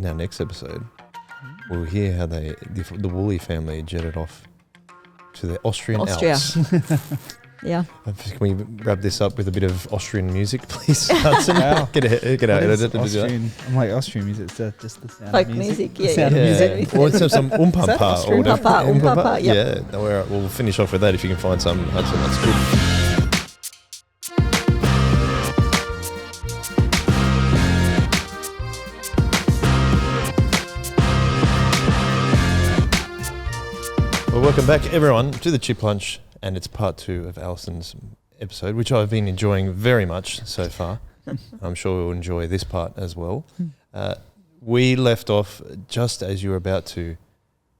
in our next episode, we'll hear how the Wooley family jetted off to the Austrian Alps. Yeah. Can we wrap this up with a bit of Austrian music, please, Alison? Wow. Get out. Austrian? I'm like, Austrian music, is that just the sound Folk of music? music, The sound of music. Or it's some umpapa or whatever. Umpapa, yep. Yeah, no, we'll finish off with that if you can find some, Hudson. That's good. Well, welcome back, everyone, to the Chip Lunch, and it's part 2 of Alison's episode, which I've been enjoying very much so far. I'm sure we'll enjoy this part as well. We left off just as you were about to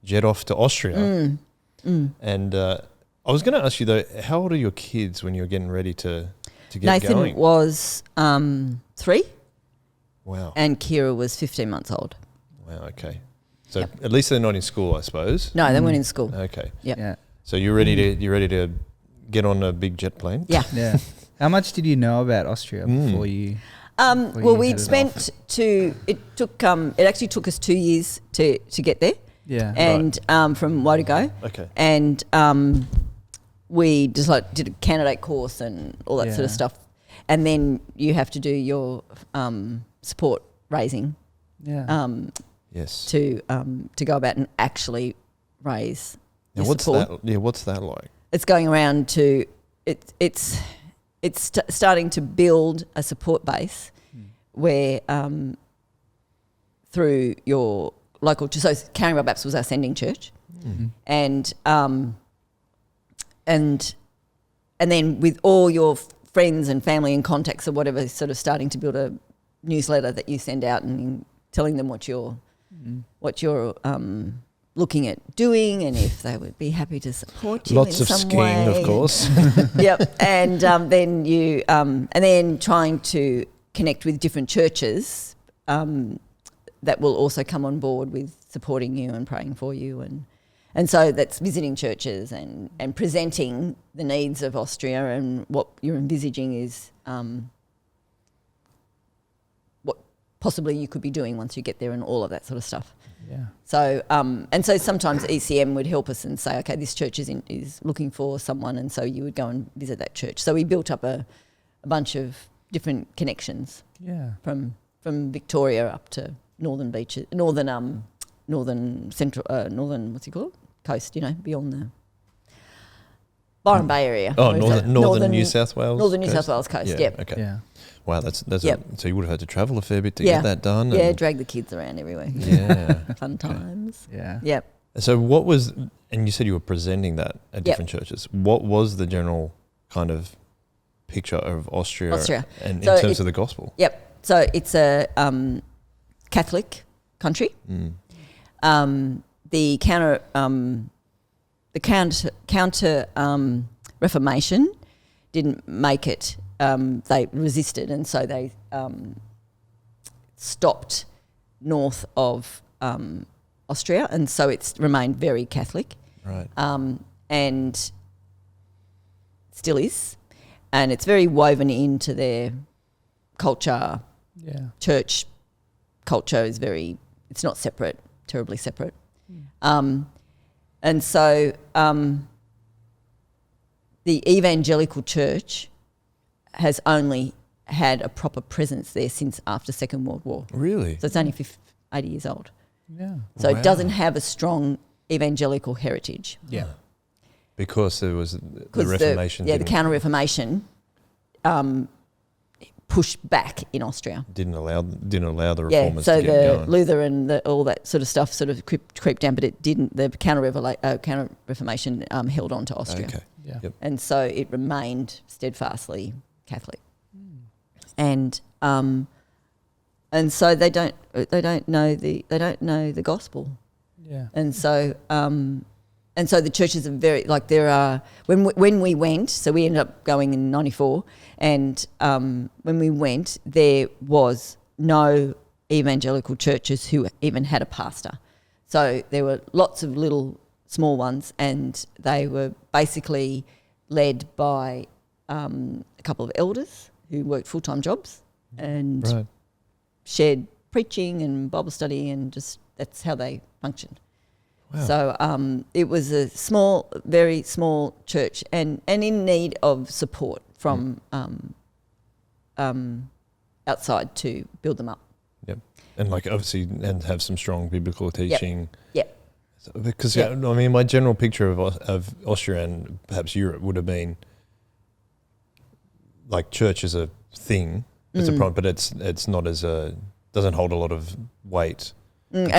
jet off to Austria. And I was going to ask you, though, how old are your kids when you're getting ready to get Nathan going? Nathan was 3. Wow. And Kira was 15 months old. Wow, okay. So at least they're not in school, I suppose. No, they weren't in school. Okay. Yep. Yeah. So you're ready to get on a big jet plane? Yeah. Yeah. How much did you know about Austria before you? Well, we'd spent it actually took us 2 years to get there. Yeah. And from Wodago. Okay. And we just did a candidate course and all that sort of stuff. And then you have to do your support raising. Yeah. Yes. To go about and actually raise Now, your support. what's that like? It's going around to it's starting to build a support base where through your local church. So Canberra Baptist was our sending church, and then with all your friends and family and contacts or whatever, sort of starting to build a newsletter that you send out and telling them what you're looking at doing and if they would be happy to support you. Lots in of some skiing, way. of course. Yep, and then you and then trying to connect with different churches that will also come on board with supporting you and praying for you, and so that's visiting churches and presenting the needs of Austria and what you're envisaging is what possibly you could be doing once you get there and all of that sort of stuff. Yeah. So so sometimes ECM would help us and say, okay, this church is looking for someone, and so you would go and visit that church. So we built up a bunch of different connections. Yeah. From Victoria up to northern beaches, northern central, northern what's it called? Coast, beyond the Byron Bay area. Oh, northern New South Wales. Northern New South Wales coast. Yep. Okay. Yeah. Wow, that's Yep. So you would have had to travel a fair bit to get that done. Yeah, drag the kids around everywhere. Yeah. Fun times. Yeah. Yep. So what was, and you said you were presenting that at different churches. What was the general kind of picture of Austria. And So in terms of the gospel? Yep. So it's a Catholic country. The counter Reformation didn't make it. They resisted, and so they stopped north of Austria, and so it's remained very Catholic. Right. And still is, and it's very woven into their culture. Yeah. Church culture is it's not separate, terribly separate. And so the evangelical church has only had a proper presence there since after Second World War. Really? So it's only 80 years old. Yeah. So it doesn't have a strong evangelical heritage. Yeah. Because there was the Reformation. The Counter-Reformation pushed back in Austria. Didn't allow the reformers so to get going. the Luther and all that sort of stuff sort of creeped down, but it didn't. The Counter-Reformation held on to Austria. Okay. Yeah. Yep. And so it remained steadfastly Catholic. And so they don't know the gospel. Yeah. And so the churches are very there are when we went, so we ended up going in 94, and when we went there was no evangelical churches who even had a pastor. So there were lots of little small ones, and they were basically led by a couple of elders who worked full-time jobs and shared preaching and Bible study, and just that's how they functioned. Wow. So it was a small, very small church, and in need of support from outside to build them up. Yep. And like obviously, and have some strong biblical teaching. Yep. So, because I mean, my general picture of Austria and perhaps Europe would have been like church is a thing. It's a problem, but it's not as doesn't hold a lot of weight. And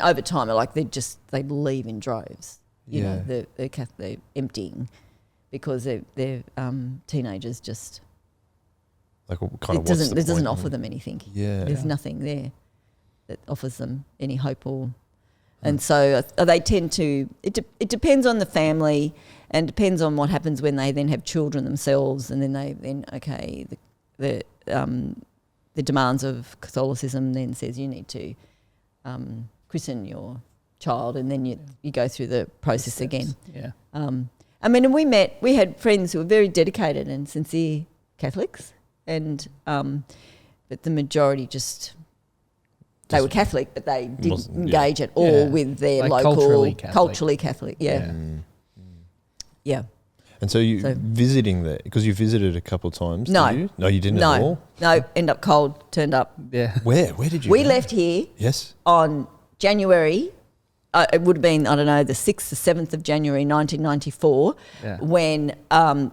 over time, like they leave in droves. You know, they're emptying because they're teenagers. Just like kind of it doesn't offer them anything. Yeah, there's nothing there that offers them any hope and so they tend to. It depends on the family and depends on what happens when they then have children themselves, and then the demands of Catholicism then says you need to christen your child, and then you go through the process again. Yeah. I mean, we had friends who were very dedicated and sincere Catholics, and but the majority they were Catholic, but they didn't engage at all with their like local culturally Catholic. Yeah. And so visiting there, because you visited a couple of times, No. did you? No, you didn't at all? No, end up cold, turned up. Yeah. Where did you We go? left here Yes. on January, it would have been, I don't know, the 6th or 7th of January 1994, when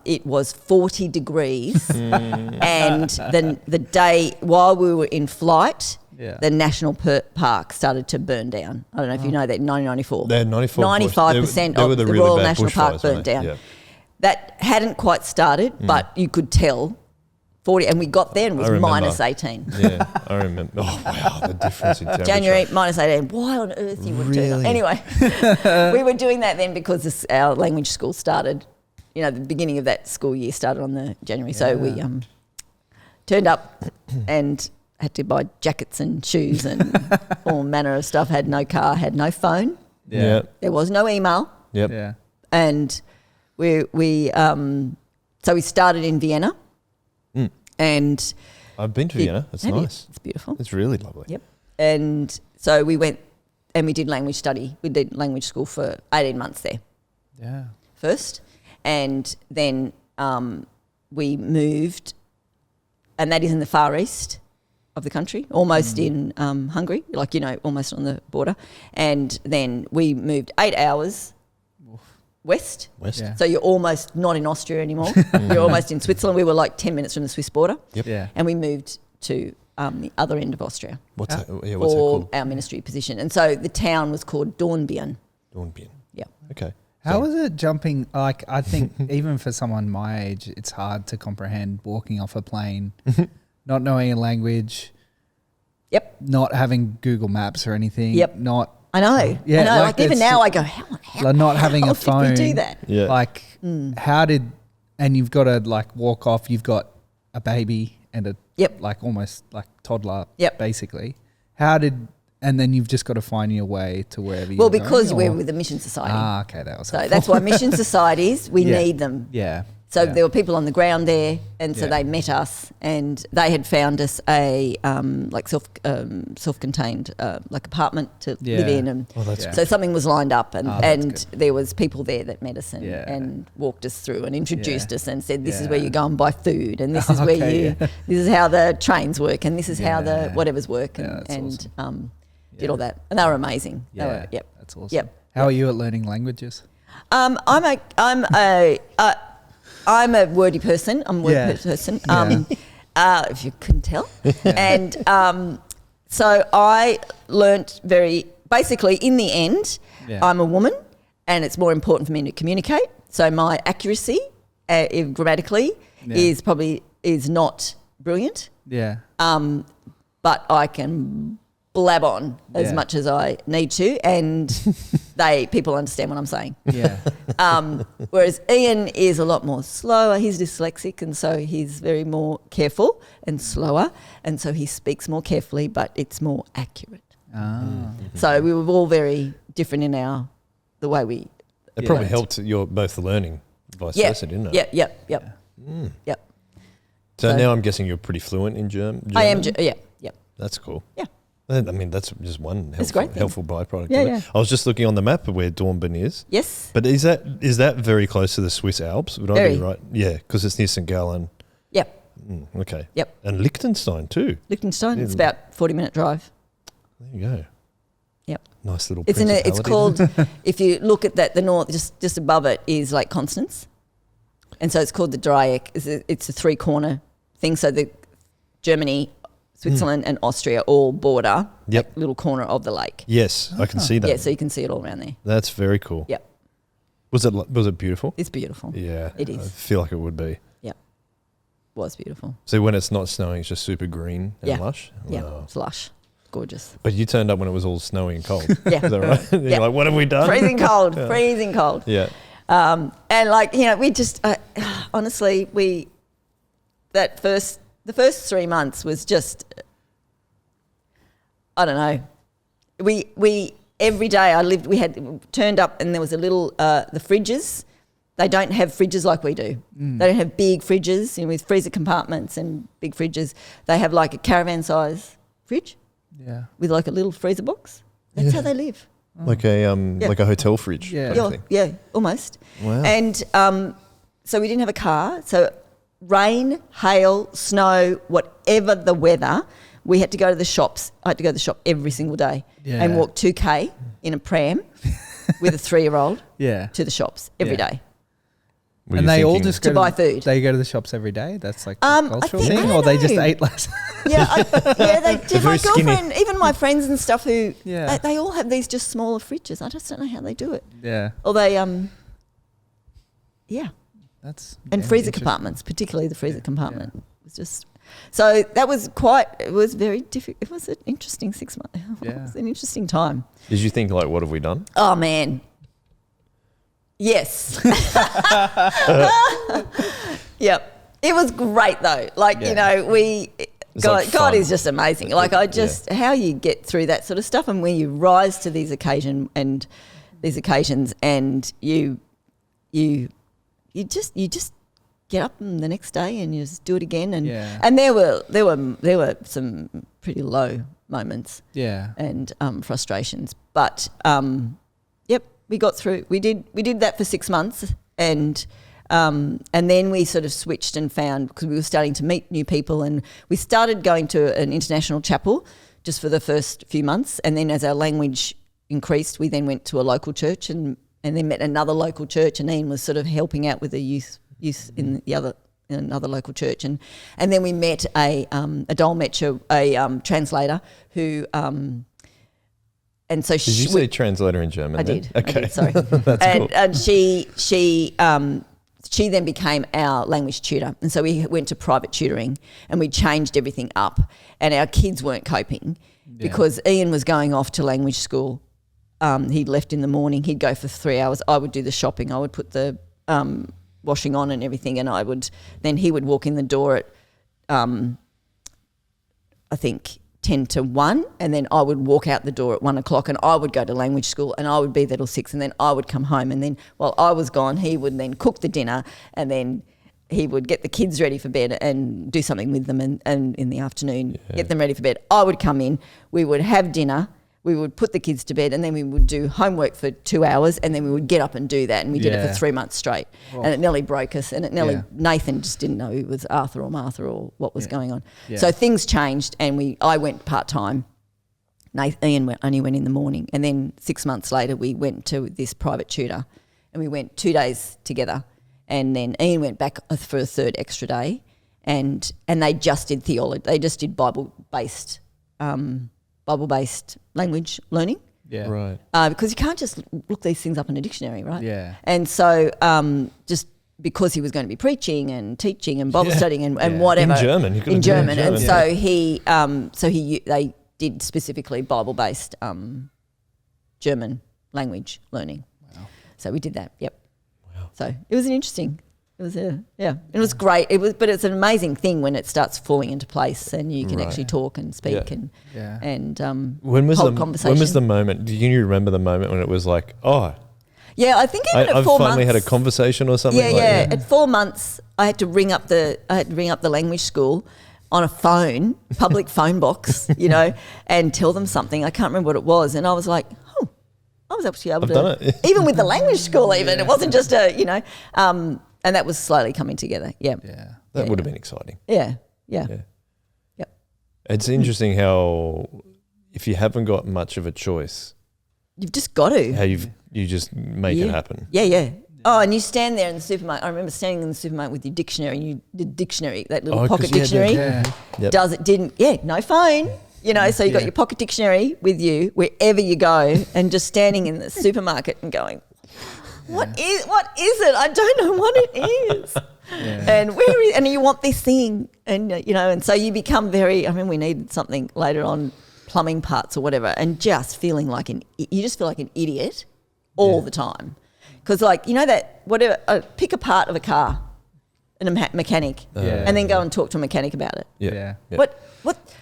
it was 40 degrees and the day while we were in flight, the national park started to burn down. I don't know if you know that in 1994. 95% of the Royal National Park burnt down. Yeah. That hadn't quite started, but you could tell 40, and we got there and it was minus 18. Yeah, I remember. Oh, wow, the difference in temperature. January, minus 18. Why on earth you would turn up? Anyway, we were doing that then because our language school started, the beginning of that school year started on the January. So we turned up and had to buy jackets and shoes and all manner of stuff. Had no car, had no phone. Yeah. There was no email. Yep. Yeah. And so we started in Vienna. And I've been to Vienna. It's nice. It's beautiful. It's really lovely. Yep. And so we went and we did language study. We did language school for 18 months there. Yeah. First. And then we moved, and that is in the far east of the country, almost in Hungary, almost on the border. And then we moved 8 hours west. Yeah. So you're almost not in Austria anymore. You're almost in Switzerland. We were like 10 minutes from the Swiss border. Yep. Yeah. And we moved to the other end of Austria. What's that for called? Our ministry position. And so the town was called Dornbirn. Dornbirn. Yeah. Okay. How was it jumping? Like, I think even for someone my age, it's hard to comprehend walking off a plane, not knowing a language. Yep. Not having Google Maps or anything. Yep. I know. Yeah, I know. Like even now I go, how not having a phone. did we do that? Yeah. Like, and you've got to like walk off. You've got a baby and almost like toddler. Yep. Basically, and then you've just got to find your way to wherever you're Well, because going, we're with the Mission Society. Ah, okay, that was. So that's why mission societies, we need them. Yeah. So there were people on the ground there, and so they met us, and they had found us a self-contained like apartment to live in, and so something was lined up, and there was people there that met us and walked us through and introduced us and said, this is where you go and buy food, and this is where this is how the trains work, and this is how the whatevers work, and awesome. did all that, and they were amazing. Yeah, they were, that's awesome. Yep. How are you at learning languages? I'm a wordy person. I'm a word person. If you couldn't tell. And so I learnt basically in the end, I'm a woman and it's more important for me to communicate. So my accuracy grammatically is not brilliant. Yeah. But I can blab on as much as I need to, and people understand what I'm saying. Yeah. Whereas Ian is a lot more slower. He's dyslexic, and so he's very more careful and slower, and so he speaks more carefully, but it's more accurate. So we were all very different in the way we. It probably helped your both learning, vice versa, didn't it? Yep. So now I'm guessing you're pretty fluent in German. I am. That's cool. Yeah. I mean, that's just one It's a great thing. helpful byproduct. Yeah, of it. yeah. I was just looking on the map of where Dornbirn is. Yes. But is that very close to the Swiss Alps? Would I Very. be right? Yeah, because it's near St. Gallen. Yep. Okay. Yep. And Liechtenstein too. Liechtenstein. Yeah. It's about 40-minute drive. There you go. Yep. Nice little. It's called. If you look at that, the north, just above it is Lake Constance, and so it's called the Dreieck. It's a 3-corner thing. So the Germany, Switzerland, and Austria all border. Yep. That little corner of the lake. Yes, I can see that. Yeah, so you can see it all around there. That's very cool. Yep. Was it beautiful? It's beautiful. Yeah, It is. I feel like it would be. Yep. Was beautiful. So when it's not snowing, it's just super green and lush. Yeah. Wow. It's lush. Gorgeous. But you turned up when it was all snowy and cold. Yeah. Is that right? And Yeah. You're like, what have we done? Freezing cold. Freezing cold. Yeah. And like, we just, honestly, the first 3 months was just, I don't know. We every day we had turned up and there was a little, the fridges, they don't have fridges like we do. They don't have big fridges, with freezer compartments and big fridges. They have like a caravan size fridge with like a little freezer box. That's how they live. Like a hotel fridge. Yeah. kind of thing. Yeah, almost. Wow. And so we didn't have a car. So rain, hail, snow, whatever the weather, we had to go to the shops. I had to go to the shop every single day and walk 2K in a pram with a 3-year-old to the shops every day. Were And you they all thinking- just go To buy food. They go to the shops every day. That's like a I cultural think- I thing, don't or they just know. ate less. They did. My very skinny. girlfriend, even my friends and stuff who, Yeah. they all have these just smaller fridges. I just don't know how they do it. Yeah, Or they, that's and freezer compartments, particularly the freezer compartment. Was just so that was it was very difficult. It was an interesting 6 months. It was an interesting time. Did you think, like, what have we done? Oh man, yes. Yep, it was great though. Like God fun. is just amazing. Like how you get through that sort of stuff, and when you rise to these occasions, and you just get up the next day and you just do it again, and there were some pretty low moments, and frustrations, but we got through. We did that for 6 months, and then we sort of switched and found, because we were starting to meet new people, and we started going to an international chapel just for the first few months, and then as our language increased, we then went to a local church and then met another local church, and Ian was sort of helping out with the youth in another local church, and then we met a dolmetscher, a translator who, and so Did you say translator in German? I then? did. Okay. I did, sorry. That's cool. And she then became our language tutor, and so we went to private tutoring, and we changed everything up, and our kids weren't coping because Ian was going off to language school. He left in the morning. He'd go for 3 hours. I would do the shopping. I would put the washing on and everything, and then he would walk in the door at I think 10 to 1, and then I would walk out the door at 1 o'clock, and I would go to language school, and I would be there till 6, and then I would come home, and then while I was gone, he would then cook the dinner, and then he would get the kids ready for bed and do something with them, and in the afternoon get them ready for bed. I would come in, we would have dinner, we would put the kids to bed, and then we would do homework for 2 hours, and then we would get up and do that, and we did it for 3 months straight. And it nearly broke us, and Nathan just didn't know it was Arthur or Martha or what was going on. So things changed, and I went part-time. Ian only went in the morning, and then 6 months later we went to this private tutor, and we went 2 days together, and then Ian went back for a third extra day, and they just did theology. They just did Bible-based language learning. Yeah. Right. Because you can't just look these things up in a dictionary, right? Yeah. And so just because he was going to be preaching and teaching and Bible studying and whatever. In German. You In German. And so they did specifically Bible-based German language learning. Wow. So we did that, yep. Wow. So it was it was great. But it's an amazing thing when it starts falling into place and you can actually talk and speak and when was hold conversation. When was the moment? Do you remember the moment when it was like, oh, yeah, I think even at 4 months. I've finally had a conversation or something. Yeah. At 4 months, I had to ring up the language school, on a phone, public phone box, you know, and tell them something. I can't remember what it was. And I was like, oh, I was actually able I've to. done it. Even with the language school even. It wasn't just a, you know. And that was slowly coming together. Yeah. Yeah. That would have been exciting. Yeah. Yeah. Yeah. Yep. It's interesting how if you haven't got much of a choice, You've just got to. how you just make it happen. Yeah, yeah. Oh, and you stand there in the supermarket. I remember standing in the supermarket with your dictionary. The dictionary, that little pocket dictionary, Yeah. no phone. You know, so you got your pocket dictionary with you wherever you go, and just standing in the supermarket and going, what is it? I don't know what it is. And and you want this thing, and you know, and so you become very. I mean, we needed something later on, plumbing parts or whatever, and just feeling like you just feel like an idiot all the time. Because, like, you know that whatever, pick a part of a car and a mechanic and then go and talk to a mechanic about it. Yeah. What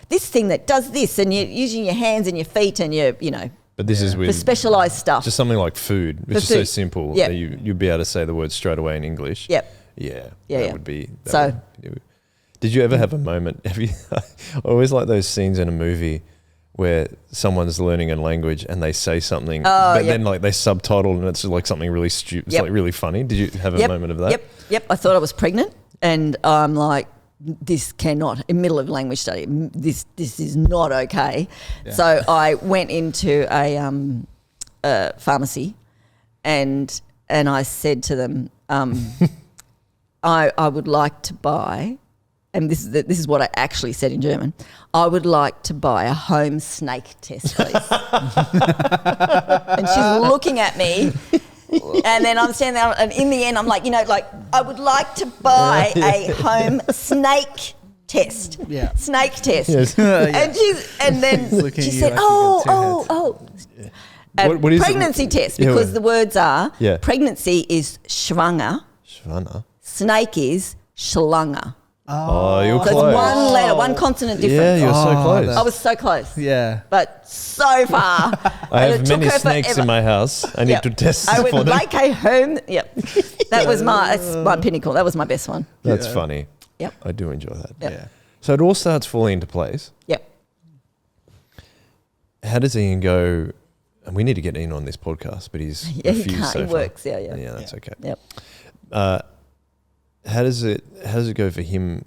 this thing that does this, and you're using your hands and your feet and you know, But this is for with specialised stuff. just something like food, which is so simple Yep. that you'd be able to say the word straight away in English. Yep. Yeah. Yeah, That yeah. would be. Did you ever have a moment? I always like those scenes in a movie where someone's learning a language and they say something, but then like they subtitle and it's like something really stupid, it's like really funny. Did you have a moment of that? Yep. I thought I was pregnant, and I'm like, this cannot, in the middle of language study, this is not okay. Yeah. So I went into a pharmacy, and I said to them, I would like to buy. And this is what I actually said in German. I would like to buy a home snake test, please. And she's looking at me, and then I'm standing there, and in the end, I'm like, you know, like, I would like to buy a home snake test. Yeah. Snake test. Yes. And then she said, what is pregnancy test, because the words are pregnancy is schwanger. Schwanger. Snake is Schlange. Oh, you're so close. it's one letter, one consonant difference. Yeah, you're so close. I was so close. Yeah. But so far. I have many snakes in my house. I need to test I for would them. like a home. Yep. That's my pinnacle. That was my best one. That's funny. Yep. I do enjoy that. Yep. Yeah. So it all starts falling into place. Yep. How does Ian go? And we need to get Ian on this podcast, but he's refused he can't. so He far. works. Yeah. Yeah, that's okay. Yep. How does it go for him?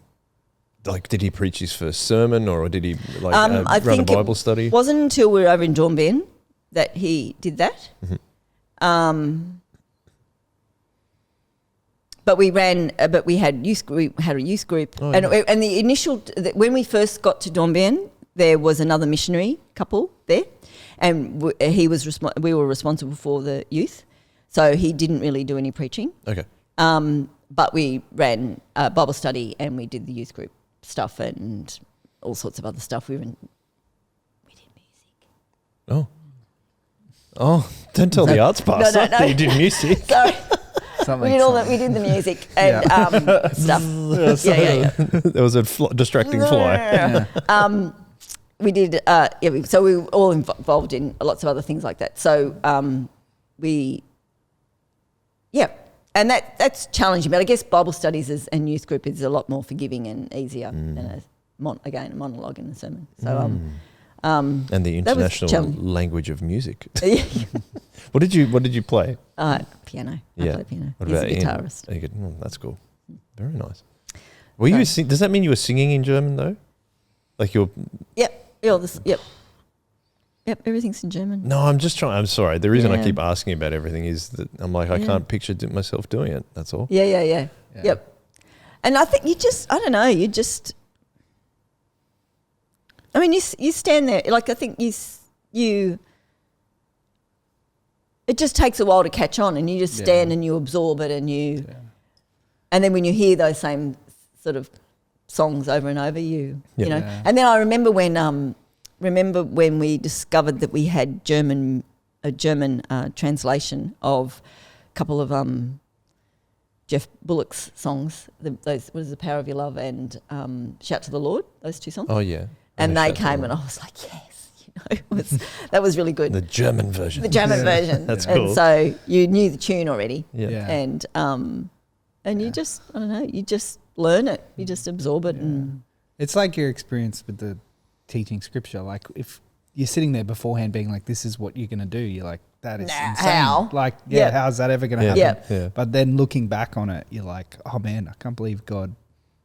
Like, did he preach his first sermon, or did he run a Bible study? It wasn't until we were over in Dornbirn that he did that. Mm-hmm. But we had a youth group, and the initial when we first got to Dornbirn, there was another missionary couple there, and we were responsible for the youth, so he didn't really do any preaching. Okay. But we ran a Bible study, and we did the youth group stuff and all sorts of other stuff. We did music. Oh! Don't tell the arts pastor that you did music. Sorry. We did all that. We did the music and stuff. Yeah. There was a distracting fly. We did. So we were all involved in lots of other things like that. So and that's challenging. But I guess Bible studies and youth group is a lot more forgiving and easier than a monologue in a sermon. So and the international language of music. What did you play? Piano. I play piano. What He's about a guitarist. That's cool. Very nice. Were you? Does that mean you were singing in German though? Like you're. Yep. Yep. Everything's in German. No, I'm just trying. I'm sorry. The reason I keep asking about everything is that I'm like I can't picture myself doing it. That's all. Yeah. Yep. And I think I don't know. I mean, you stand there. Like I think you. It just takes a while to catch on, and you just stand and you absorb it, and and then when you hear those same sort of songs over and over, you know. And then I remember when we discovered that we had a German translation of a couple of Jeff Bullock's songs. Those was The Power of Your Love and Shout to the Lord. Those two songs. Oh yeah. And they came, and I was like, yes. That was really good. The German version. version. That's cool. And so you knew the tune already. Yeah. And you just, I don't know, you just learn it. You just absorb it. And It's like your experience with the teaching scripture. Like if you're sitting there beforehand being like, this is what you're going to do. You're like, that is insane. How? Like, Yep. how's that ever going to Yeah. happen? Yeah. But then looking back on it, you're like, oh man, I can't believe God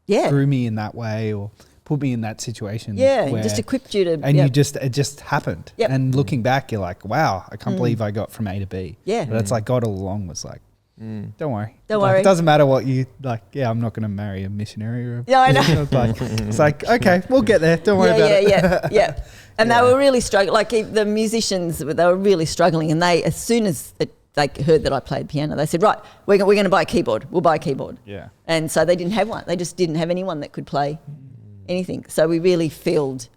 Yeah. grew me in that way or put me in that situation. Yeah. where- Just equipped you to. and yep. it just happened. Yep. And looking back, you're like, wow, I can't believe I got from A to B. Yeah. But it's like God all along was like, don't worry. Don't Like, worry. It doesn't matter what you like. Yeah, I'm not going to marry a missionary or a Yeah, I know. it's like, okay, we'll get there. Don't worry about it. Yeah. And Yeah. they were really struggling. Like the musicians, they were really struggling. And they, as soon as they heard that I played piano, they said, right, we're going to buy a keyboard. We'll buy a keyboard. Yeah. And so they didn't have one. They just didn't have anyone that could play anything. So we really filled.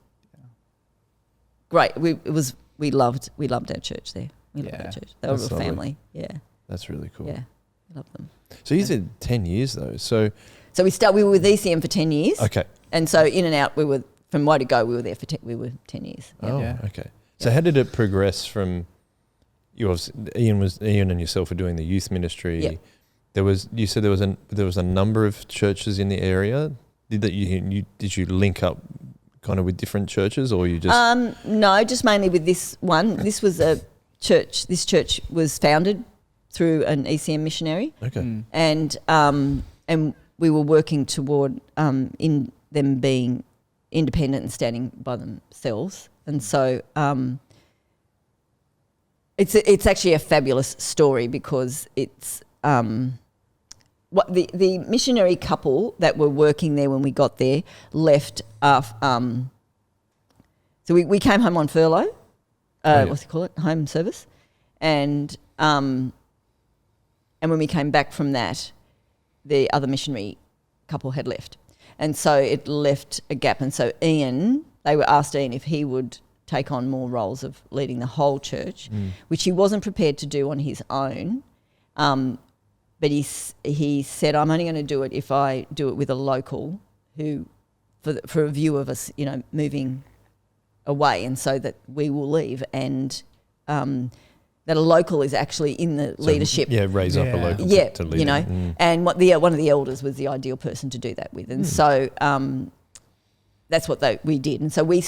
Great. We loved our church there. We loved Yeah. our church. They were a That's real lovely. family. Yeah. That's really cool. Yeah. We loved them. So you said 10 years though. So, So we were with ECM for 10 years. okay. And so in and out, we were, from way to go, we were there for 10 years. Yeah. Oh, Yeah. okay. So how did it progress from Ian and yourself were doing the youth ministry. Yeah. You said there was a number of churches in the area. Did you link up kind of with different churches, or you just No, just mainly with this one. This was a church. This church was founded through an ECM missionary. okay. And we were working toward in them being independent and standing by themselves. And so it's actually a fabulous story because it's what the missionary couple that were working there when we got there left. So we came home on furlough. What's it called? Home service, and when we came back from that, the other missionary couple had left. And so it left a gap. And so they were asked Ian if he would take on more roles of leading the whole church, which he wasn't prepared to do on his own. But he said, I'm only going to do it if I do it with a local who, for a view of us, moving away, and so that we will leave. And that a local is actually in the leadership. Yeah, raise up a local to lead. And one of the elders was the ideal person to do that with. And so that's what we did. And so we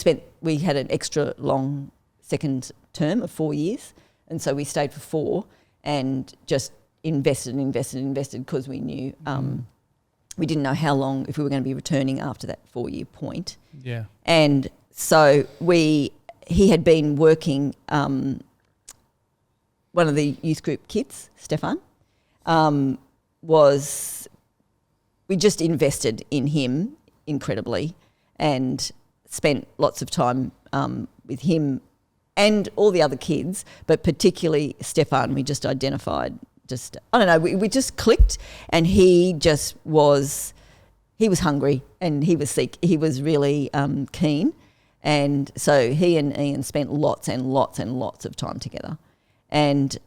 had an extra long second term of 4 years. And so we stayed for 4 and just invested because we knew we didn't know how long, if we were going to be returning after that 4-year point. Yeah. And so he had been working, one of the youth group kids, Stefan, we just invested in him incredibly and spent lots of time with him and all the other kids, but particularly Stefan. We just identified, I don't know, we just clicked, and he was hungry and he was really keen. And so he and Ian spent lots and lots and lots of time together. And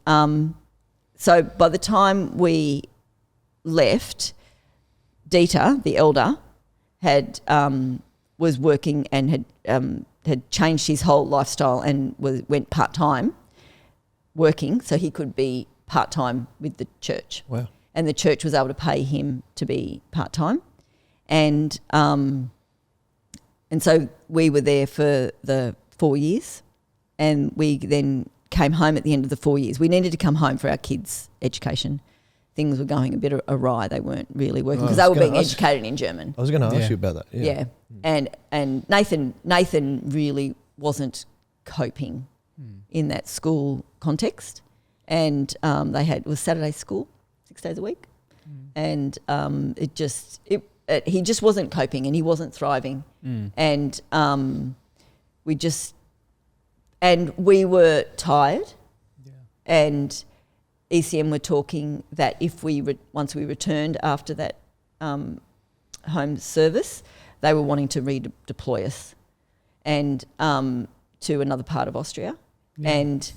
so by the time we left, Dieter, the elder, was working and had changed his whole lifestyle and went part-time working, so he could be part-time with the church. Wow. And the church was able to pay him to be part-time. And so we were there for the 4 years, and we then came home at the end of the 4 years. We needed to come home for our kids' education. Things were going a bit awry. They weren't really working because they were being educated in German. I was going to ask you about that. Yeah. And Nathan really wasn't coping in that school context. And it was Saturday school, 6 days a week. And he just wasn't coping and he wasn't thriving. And we were tired. Yeah. And ECM were talking that if once we returned after that home service, they were wanting to redeploy us and to another part of Austria. Yeah. And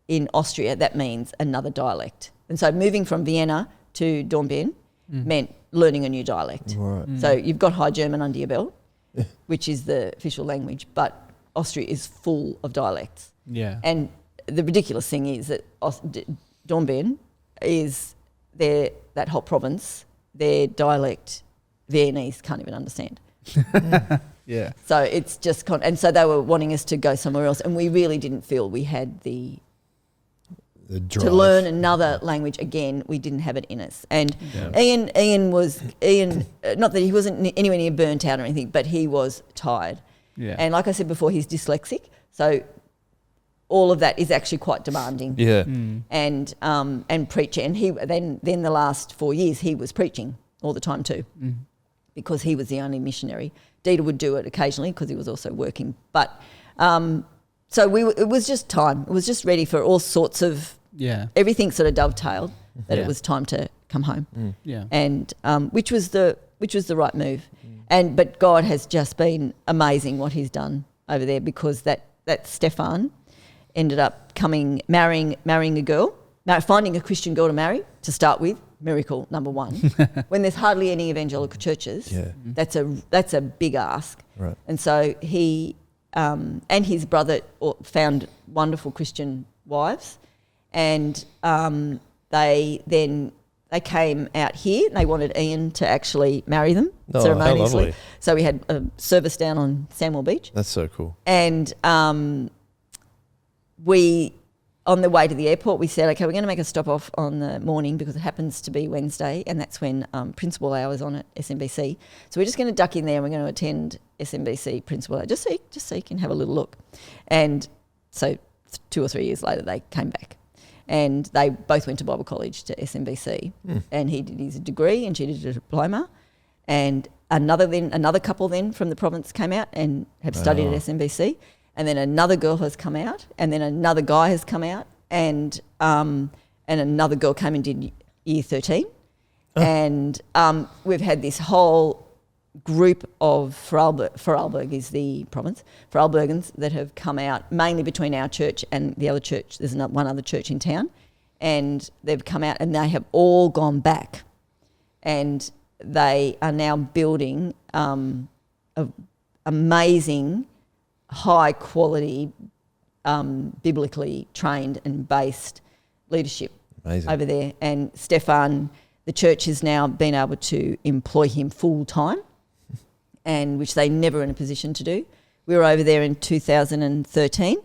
in Austria, that means another dialect. And so moving from Vienna to Dornbirn meant learning a new dialect. Right. So you've got High German under your belt, which is the official language, but Austria is full of dialects. Yeah. And the ridiculous thing is that Dornbirn is that whole province, their dialect, Viennese can't even understand. Yeah. So it's just and so they were wanting us to go somewhere else, and we really didn't feel we had the drive. to learn another language again. We didn't have it in us. And Ian was not that he wasn't anywhere near burnt out or anything, but he was tired. Yeah. And like I said before, he's dyslexic, so all of that is actually quite demanding. Yeah. And preaching. And he then the last 4 years he was preaching all the time too, because he was the only missionary. Dieter would do it occasionally because he was also working. But so it was just time. It was just ready for all sorts of everything sort of dovetailed that it was time to come home. Yeah. And which was the right move. But God has just been amazing what He's done over there, because that Stefan ended up marrying a girl, finding a Christian girl to marry to start with. Miracle number one. When there's hardly any evangelical churches, that's a big ask. Right. And so he and his brother found wonderful Christian wives, and they came out here and they wanted Ian to actually marry them ceremoniously. How lovely. So we had a service down on Sandwell Beach. That's so cool. And on the way to the airport, we said, okay, we're going to make a stop off on the morning because it happens to be Wednesday, and that's when principal hour is on at SMBC. So we're just going to duck in there and we're going to attend SMBC principal hour, just so you can have a little look. And so 2 or 3 years later, they came back. And they both went to Bible college to SMBC. And he did his degree and she did a diploma. And another couple then from the province came out and have studied at SMBC. And then another girl has come out, and then another guy has come out, and another girl came and did year 13. And we've had this whole group of Vorarlberg is the province, Vorarlbergans that have come out, mainly between our church and the other church. There's one other church in town, and they've come out and they have all gone back, and they are now building amazing, high quality, biblically trained and based leadership over there. And Stefan, the church has now been able to employ him full time, and which they never in a position to do. We were over there in 2013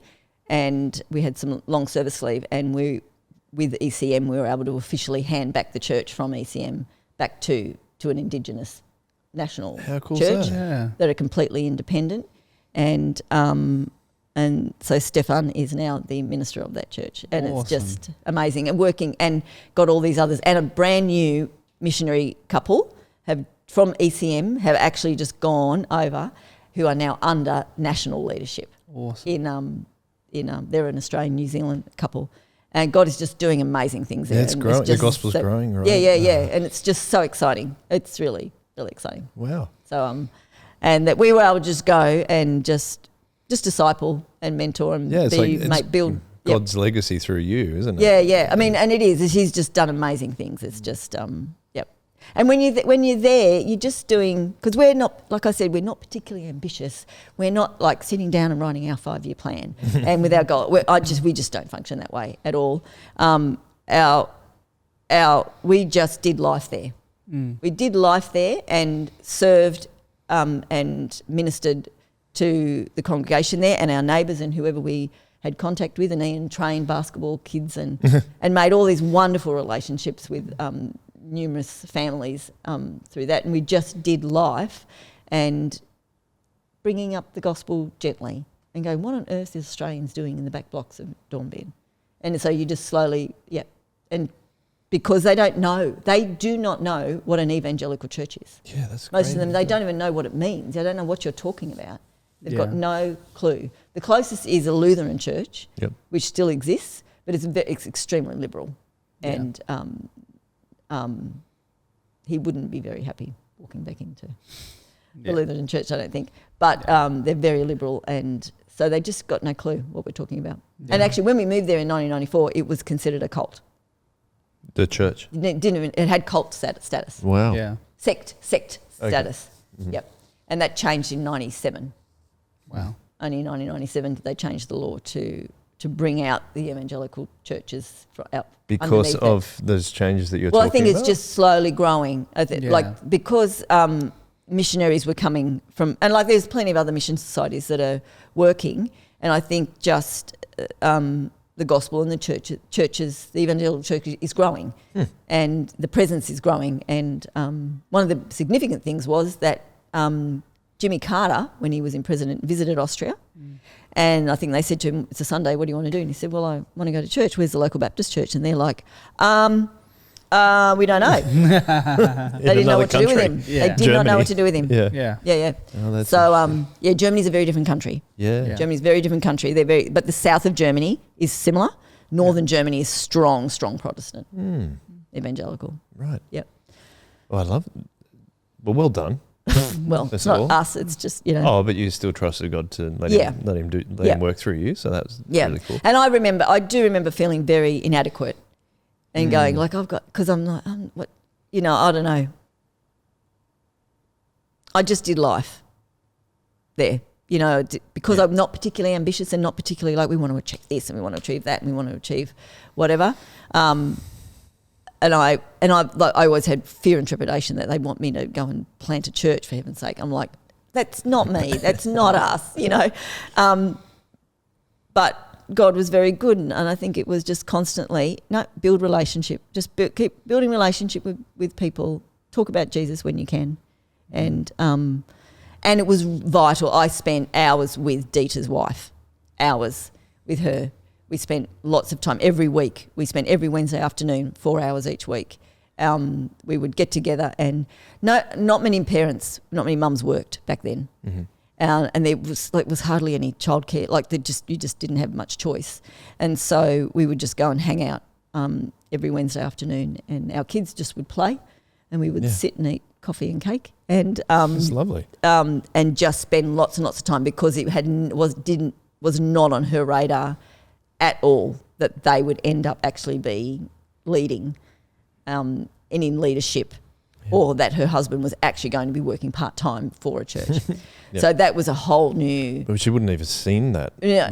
and we had some long service leave, and with ECM we were able to officially hand back the church from ECM back to an Indigenous national church that are completely independent. And so Stefan is now the minister of that church, and it's just amazing, and working, and got all these others, and a brand new missionary couple from ECM have actually just gone over, who are now under national leadership. Awesome. They're an Australian New Zealand couple, and God is just doing amazing things there. It's growing. The gospel's growing, right? Yeah, and it's just so exciting. It's really, really exciting. Wow. So and that we were able to just go and just disciple and mentor and build God's legacy through you, isn't it? Yeah. I mean, and it is. He's just done amazing things. It's just And when you're there, you're just doing, because we're not, like I said, we're not particularly ambitious. We're not like sitting down and writing our 5-year plan and with our goal. We just don't function that way at all. We just did life there. We did life there and served and ministered to the congregation there and our neighbours and whoever we had contact with, and Ian trained basketball kids and made all these wonderful relationships with numerous families through that. And we just did life and bringing up the gospel gently and going, what on earth is Australians doing in the back blocks of Dornbirn? And so you just slowly, and because they do not know what an evangelical church is. Yeah, that's Most of them, they don't even know what it means. They don't know what you're talking about. They've got no clue. The closest is a Lutheran church, which still exists, but it's extremely liberal. And he wouldn't be very happy walking back into the Lutheran church, I don't think. But they're very liberal, and so they just got no clue what we're talking about. Yeah. And actually, when we moved there in 1994, it was considered a cult. The church? It had cult status. Wow. Yeah. Sect status. Mm-hmm. Yep. And that changed in 97. Wow. Only in 1997 did they change the law to bring out the evangelical churches out. Because of those changes that you're talking about? Well, I think it's just slowly growing. Because missionaries were coming from, and like there's plenty of other mission societies that are working, and I think just the gospel and the churches, the evangelical church is growing, and the presence is growing. And one of the significant things was that Jimmy Carter, when he was in president, visited Austria, and I think they said to him, "It's a Sunday, what do you want to do?" And he said, "Well, I want to go to church. Where's the local Baptist church?" And they're like, we don't know. They didn't know what to do with him. Yeah. They did not know what to do with him. Yeah. Oh, that's So, Germany's a very different country. yeah. Germany's a very different country. But the south of Germany is similar. Northern Germany is strong Protestant, evangelical. Right. Yep. Oh, I love it. Well done. Well, That's it's not all. us. It's just, Oh, but you still trusted God to let him work through you. So that's really cool. And I do remember feeling very inadequate and going like, because I'm like, what, I don't know. I just did life there, because I'm not particularly ambitious and not particularly like we want to achieve this and we want to achieve that and we want to achieve whatever. And I always had fear and trepidation that they want me to go and plant a church, for heaven's sake. I'm like, that's not me. That's not us, But God was very good, and I think it was just constantly, build relationship. Just keep building relationship with people. Talk about Jesus when you can. And it was vital. I spent hours with Dieter's wife, hours with her. We spent lots of time every week. We spent every Wednesday afternoon, 4 hours each week. We would get together, and not many mums worked back then. Mm-hmm. And there was hardly any childcare. Like you just didn't have much choice. And so we would just go and hang out every Wednesday afternoon, and our kids just would play, and we would sit and eat coffee and cake. And it's lovely. And just spend lots and lots of time, because it was not on her radar at all that they would end up actually be leading and in leadership, or that her husband was actually going to be working part-time for a church. So that was a whole new... But she wouldn't have seen that. It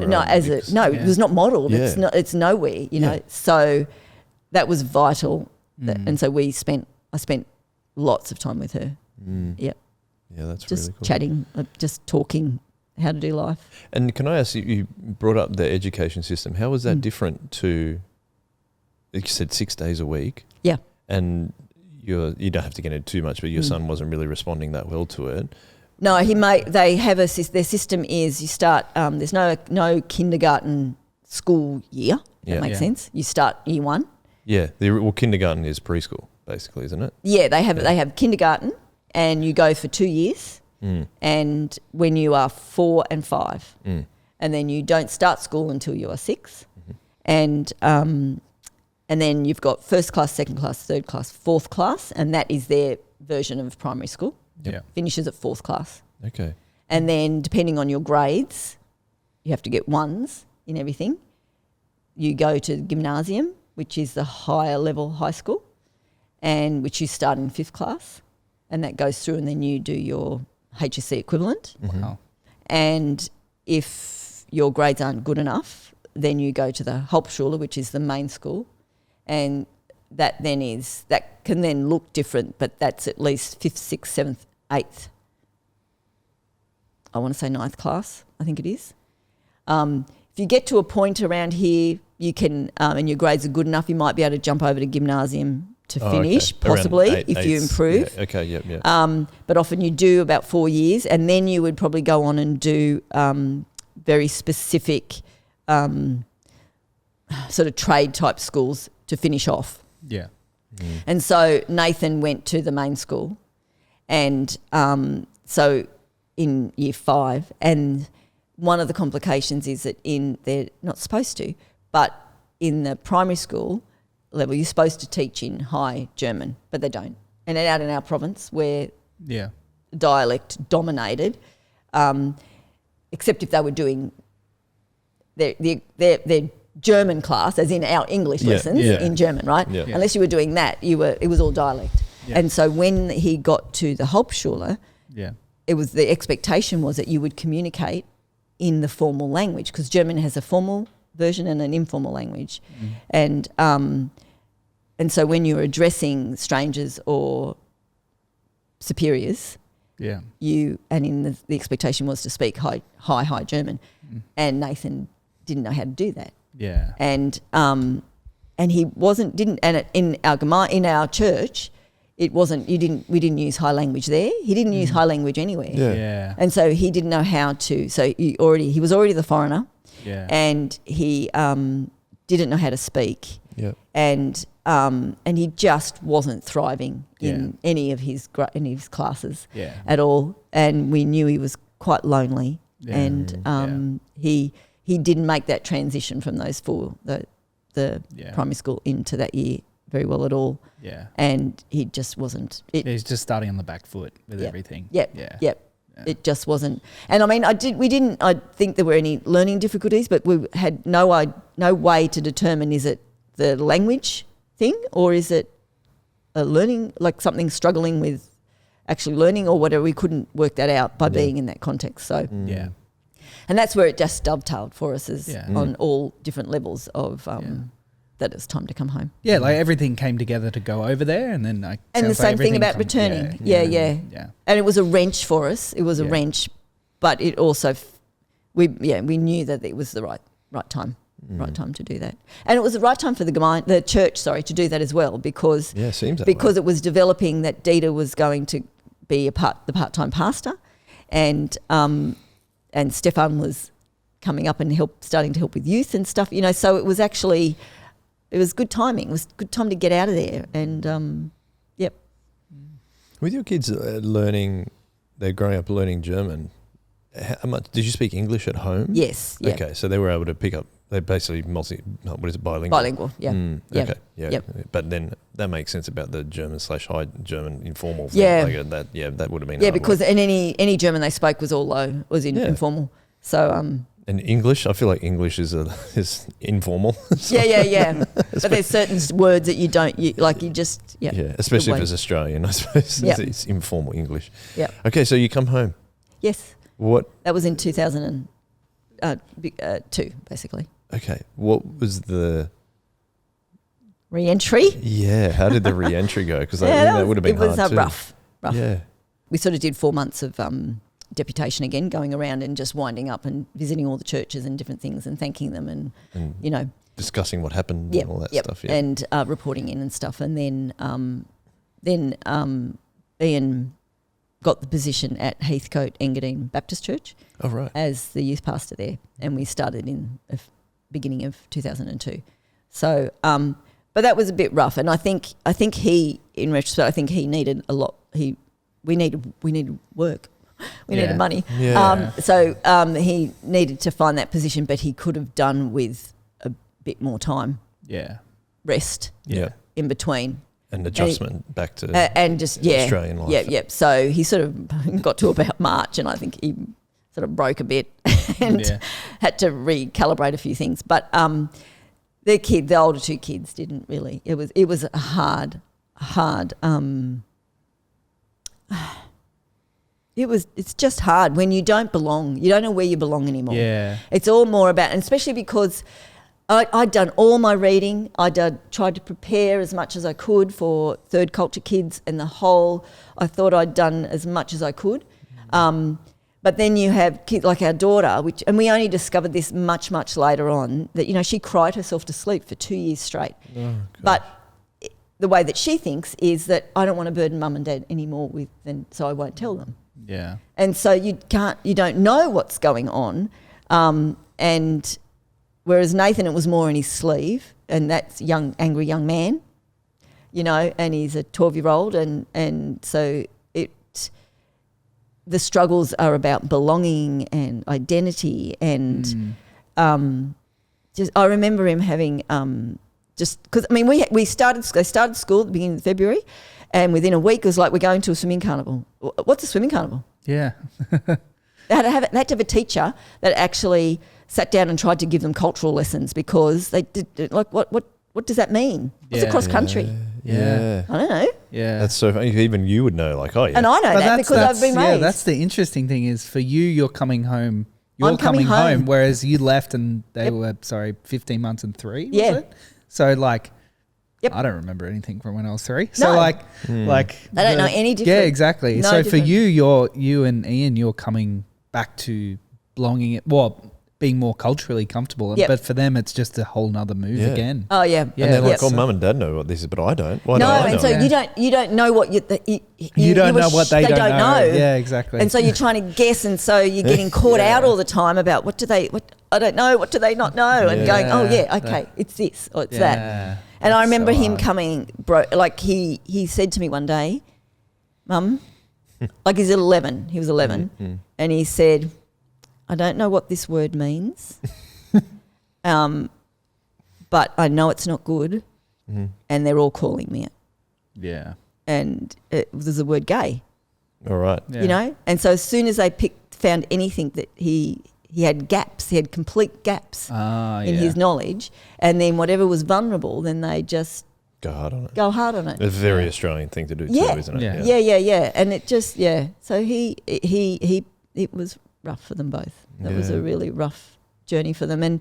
was not modelled. Yeah. It's nowhere, So that was vital. And so I spent lots of time with her. Yeah. Yeah, that's just really cool. Chatting, just talking how to do life. And can I ask you brought up the education system. How was that different to, like you said, 6 days a week? Yeah. And you don't have to get into too much, but your son wasn't really responding that well to it. No, they have their system is you start, there's no kindergarten school year, if that makes sense. You start year one. Yeah. Kindergarten is preschool, basically, isn't it? Yeah, they have kindergarten, and you go for 2 years. And when you are 4 and 5, and then you don't start school until you are 6, and then you've got first class, second class, third class, fourth class, and that is their version of primary school. Yeah, finishes at fourth class. Okay, and then depending on your grades, you have to get ones in everything. You go to gymnasium, which is the higher level high school, and which you start in 5th class, and that goes through, and then you do your HSC equivalent. Wow. And if your grades aren't good enough, then you go to the Hauptschule, which is the main school, and that can then look different, but that's at least 5th, 6th, 7th, 8th. I want to say 9th class, I think it is. If you get to a point around here, you can, and your grades are good enough, you might be able to jump over to gymnasium to finish, possibly, if you improve. Yeah. Okay, yep. But often you do about 4 years, and then you would probably go on and do very specific sort of trade type schools to finish off. Yeah. And so Nathan went to the main school, and so in year 5, and one of the complications is that they're not supposed to, but in the primary school level, you're supposed to teach in High German, but they don't. And out in our province, where dialect dominated, except if they were doing their German class, as in our English lessons in German, right? Yeah. Unless you were doing that, it was all dialect. Yeah. And so when he got to the Hauptschule, it was the expectation was that you would communicate in the formal language, because German has a formal version and an informal language. And so when you're addressing strangers or superiors, Yeah. the expectation was to speak high German, and Nathan didn't know how to do that. Yeah. And he in our church, it wasn't, we didn't use high language there. He didn't use high language anywhere. Yeah. And so he didn't know how to, so he was already the foreigner. Yeah. And he didn't know how to speak. Yeah. And he just wasn't thriving in any of his classes at all. And we knew he was quite lonely. Yeah. And he didn't make that transition from those the primary school into that year very well at all. Yeah. And he just wasn't. He's just starting on the back foot with everything. Yep. It just wasn't. And I mean, I think there were any learning difficulties, but we had no way to determine, is it the language thing or is it a learning, like something struggling with actually learning or whatever. We couldn't work that out by being in that context. So and that's where it just dovetailed for us on all different levels of that it's time to come home. Yeah, like everything came together to go over there, and then and the same thing about returning. Yeah. And it was a wrench for us. It was a wrench, but it also we knew that it was the right time. Right time to do that, and it was the right time for the church. Sorry, to do that as well, because it was developing that Dita was going to be the part-time pastor, and Stefan was coming up and starting to help with youth and stuff. So it was actually good timing. It was a good time to get out of there, and With your kids they're growing up learning German. How much did you speak English at home? Yes. Yeah. Okay, so they were able to pick up. They're basically bilingual? Bilingual, yeah. Okay, yeah. Yep. But then that makes sense about the German/High German informal thing. Yeah. That would have been. Yeah, because any German they spoke was all low, was informal. So and English, I feel like English is informal. Yeah. But there's certain words that you just. Yeah, especially if it's Australian, I suppose. It's informal English. Yeah. Okay, so you come home. Yes. What? That was in 2002, basically. Okay, what was the re-entry? Yeah, how did the re-entry go? Because that would have been hard too. It was rough. Yeah. We sort of did 4 months of deputation again, going around and just winding up and visiting all the churches and different things and thanking them and discussing what happened and all that stuff. Yeah. And reporting in and stuff. And then Ian got the position at Heathcote-Engadine Baptist Church as the youth pastor there, and we started in the beginning of 2002. So, but that was a bit rough, and I think he, in retrospect, he needed a lot. We needed work. We needed money. Yeah. So he needed to find that position, but he could have done with a bit more time. Yeah. Rest. Yeah. In between. An adjustment back to Australian life. Yeah. So he sort of got to about March, and I think he sort of broke a bit and had to recalibrate a few things. But the older two kids didn't really. It was a hard. It's just hard when you don't belong. You don't know where you belong anymore. Yeah. It's all more about, and especially because I'd done all my reading. Tried to prepare as much as I could for third culture kids and I thought I'd done as much as I could. But then you have kids like our daughter, and we only discovered this much, much later on, that, she cried herself to sleep for 2 years straight. Oh, but the way that she thinks is that I don't want to burden mum and dad anymore so I won't tell them. Yeah. And so you don't know what's going on. And whereas Nathan, it was more in his sleeve, and that's angry young man, and he's a 12-year-old, and so the struggles are about belonging and identity, and I remember him having just because they started school at the beginning of February, and within a week it was like, we're going to a swimming carnival. What's a swimming carnival? Yeah. They had to have a teacher that actually sat down and tried to give them cultural lessons, because they did what does that mean? What's a cross country? Yeah. I don't know. Yeah. That's so funny. Even you would know, like, oh yeah. And I know that because I've been raised. Yeah, that's the interesting thing is for you, you're coming home. You're coming home, whereas you left and they were 15 months and 3, was it? So like Yep. I don't remember anything from when I was 3. So No. like They don't know any different. Yeah, exactly. No so different. for you and Ian, you're coming back to belonging. Being more culturally comfortable. Yep. But for them, it's just a whole nother move Yeah. again. Oh yeah. Yeah, And they're like, Yep. oh, mum and dad know what this is, but I don't. Why No, don't I know? and so Yeah. you don't know what you You were know what they don't know. Yeah, exactly. And so you're trying to guess, and so you're getting caught out all the time about what I don't know, what do they not know, and going, oh yeah, okay, it's this or it's that. And I That's remember so him hard. coming, like he said to me one day, Mum, like he's 11, he was 11, and he said, I don't know what this word means, but I know it's not good, and they're all calling me it. Yeah. And it was the word gay, All right. Yeah. you know? And so as soon as they found anything that he had gaps, he had complete gaps in his knowledge, and then whatever was vulnerable, then they just Go hard on it. go hard on it. It's a very Australian thing to do Yeah. too, isn't it? Yeah. Yeah. And it just, So it was rough for them both. It was Yeah. a really rough journey for them. And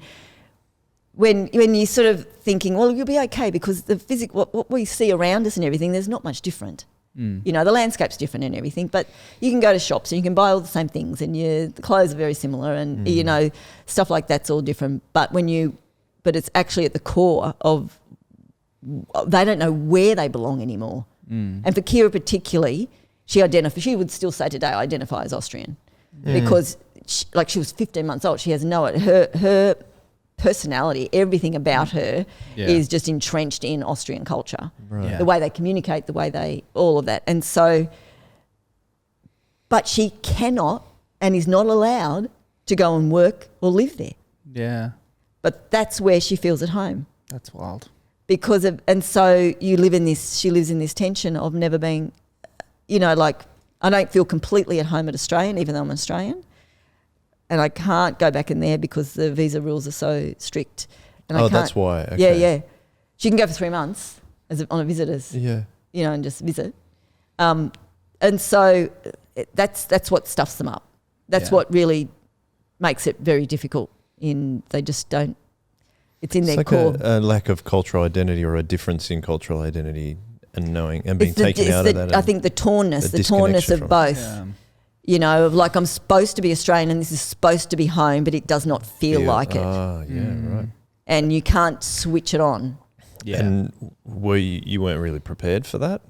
when you're sort of thinking, well, you'll be okay because the what we see around us and everything, there's not much different. You know, the landscape's different and everything, but you can go to shops and you can buy all the same things, and the clothes are very similar, and you know, stuff like that's all different. But but it's actually at the core of they don't know where they belong anymore. And for Kira particularly, she would still say today, I identify as Austrian because she was 15 months old. She has her personality, everything about her is just entrenched in Austrian culture. Right. Yeah. The way they communicate, the way all of that. And so, but she cannot and is not allowed to go and work or live there. Yeah. But that's where she feels at home. That's wild. And so she lives in this tension of never being, you know, like I don't feel completely at home at Australian, even though I'm Australian. And I can't go back in there because the visa rules are so strict. And I can't, that's why. Okay. Yeah. She can go for 3 months on a visitor's, Yeah. you know, and just visit. And so that's what stuffs them up. That's what really makes it very difficult. They just don't. It's in their like core. a lack of cultural identity or a difference in cultural identity and knowing and being It's the- taken it's out the- of that. I and think the tornness the of disconnection from- both. Yeah. You know, of like I'm supposed to be Australian and this is supposed to be home, but it does not feel like it. Ah, yeah, right. And you can't switch it on. Yeah. And you weren't really prepared for that?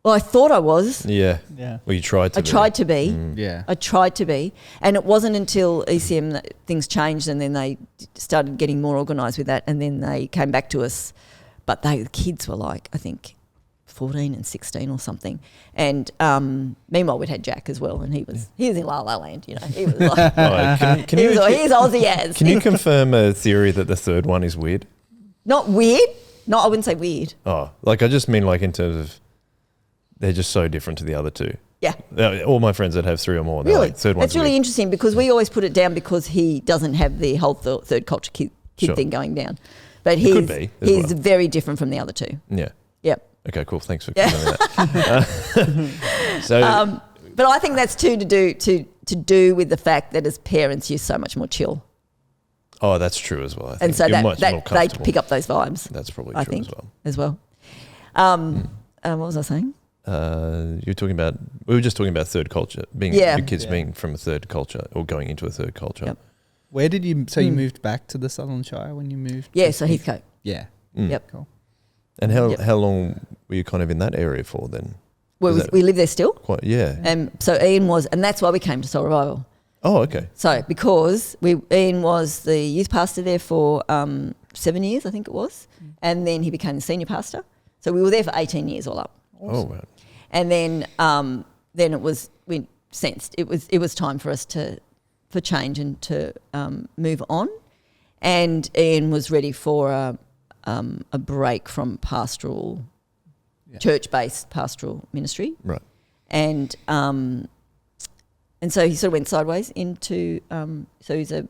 Well, I thought I was. Yeah. Yeah. Well, you tried to I be. tried to be. Yeah. I tried to be. And it wasn't until ECM that things changed and then they started getting more organised with that and then they came back to us. But the kids were like, I think, 14 and 16 or something. And meanwhile, we'd had Jack as well and he was in La La Land, you know. He was like, Oh, can you, he's Aussie as. can you confirm a theory that the third one is weird? Not weird. No, I wouldn't say weird. Oh, like I just mean like in terms of they're just so different to the other two. Yeah. All my friends that have 3 or more, they're Really? like, third one's That's really weird. interesting because we always put it down because he doesn't have the whole third culture kid Sure. thing going down. But It could be as he's well. very different from the other two. Yeah. Yep. Okay, cool. Thanks for confirming that. So, But I think that's to do with the fact that as parents you're so much more chill. that's true as well. I think. And so You're much more they comfortable. pick up those vibes. That's probably I true think as well. What was I saying? You're talking about. We were just talking about third culture, being your kids being from a third culture or going into a third culture. Yep. Where did you? So you moved back to the Southern Shire when you moved? Yeah, so Heathcote. Yeah. Yep. Cool. And how long were you kind of in that area for then? Well, Is that- we live there still. Quite, yeah. So Ian was, and that's why we came to Soul Revival. Oh, okay. So because Ian was the youth pastor there for 7 years, I think it was, and then he became the senior pastor. So we were there for 18 years all up. Oh, wow. And then we sensed it was time for us for change and to move on. And Ian was ready for a break from pastoral, church-based pastoral ministry. Right. And so he sort of went sideways into so he's a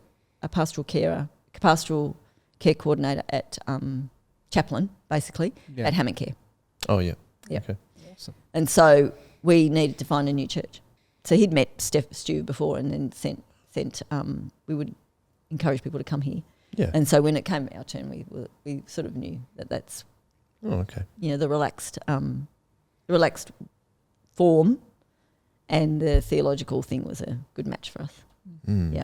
pastoral care coordinator at Chaplain, basically, at Hammond Care. Oh, yeah. Yeah. Okay. And so we needed to find a new church. So he'd met Stu before and then sent we would encourage people to come here. Yeah. And so when it came our turn, we sort of knew that's Oh, okay. You know, the relaxed form, and the theological thing was a good match for us. Mm. Yeah.